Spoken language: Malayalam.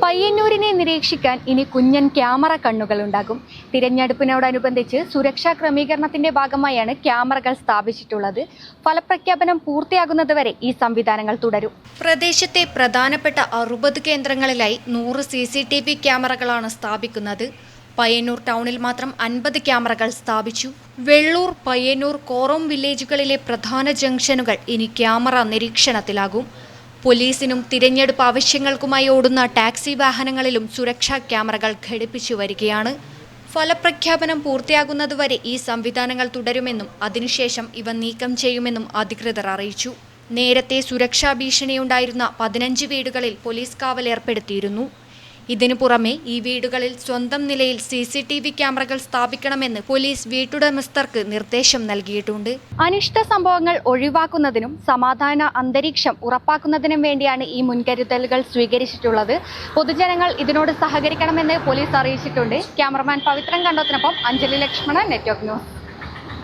പയ്യന്നൂരിനെ നിരീക്ഷിക്കാൻ ഇനി കുഞ്ഞൻ ക്യാമറ കണ്ണുകളുണ്ടാകും. തിരഞ്ഞെടുപ്പിനോടനുബന്ധിച്ച് സുരക്ഷാ ക്രമീകരണത്തിന്റെ ഭാഗമായാണ് ക്യാമറകൾ സ്ഥാപിച്ചിട്ടുള്ളത്. ഫലപ്രഖ്യാപനം പൂർത്തിയാകുന്നതുവരെ ഈ സംവിധാനങ്ങൾ തുടരും. പ്രദേശത്തെ പ്രധാനപ്പെട്ട 60 കേന്ദ്രങ്ങളിലായി 100 CCTV ക്യാമറകളാണ് സ്ഥാപിക്കുന്നത്. പയ്യന്നൂർ ടൗണിൽ മാത്രം 50 ക്യാമറകൾ സ്ഥാപിച്ചു. വെള്ളൂർ, പയ്യന്നൂർ, കോറോം വില്ലേജുകളിലെ പ്രധാന ജംഗ്ഷനുകൾ ഇനി ക്യാമറ നിരീക്ഷണത്തിലാകും. പോലീസിനും തിരഞ്ഞെടുപ്പ് ആവശ്യങ്ങൾക്കുമായി ഓടുന്ന ടാക്സി വാഹനങ്ങളിലും സുരക്ഷാ ക്യാമറകൾ ഘടിപ്പിച്ചു വരികയാണ്. ഫലപ്രഖ്യാപനം പൂർത്തിയാകുന്നതുവരെ ഈ സംവിധാനങ്ങൾ തുടരുമെന്നും അതിനുശേഷം ഇവ നീക്കം ചെയ്യുമെന്നും അധികൃതർ അറിയിച്ചു. നേരത്തെ സുരക്ഷാ ഭീഷണിയുണ്ടായിരുന്ന 15 വീടുകളിൽ പോലീസ് കാവൽ ഏർപ്പെടുത്തിയിരുന്നു. ഇതിനു പുറമെ ഈ വീടുകളിൽ സ്വന്തം നിലയിൽ CCTV ക്യാമറകൾ സ്ഥാപിക്കണമെന്ന് പോലീസ് വീട്ടുടമസ്ഥർക്ക് നിർദ്ദേശം നൽകിയിട്ടുണ്ട്. അനിഷ്ട സംഭവങ്ങൾ ഒഴിവാക്കുന്നതിനും സമാധാന അന്തരീക്ഷം ഉറപ്പാക്കുന്നതിനും വേണ്ടിയാണ് ഈ മുൻകരുതലുകൾ സ്വീകരിച്ചിട്ടുള്ളത്. പൊതുജനങ്ങൾ ഇതിനോട് സഹകരിക്കണമെന്ന് പോലീസ് അറിയിച്ചിട്ടുണ്ട്. ക്യാമറമാൻ പവിത്രൻ കണ്ടോത്തിനൊപ്പം അഞ്ജലി ലക്ഷ്മണൻ, നെറ്റ്വർക്ക് ന്യൂസ്.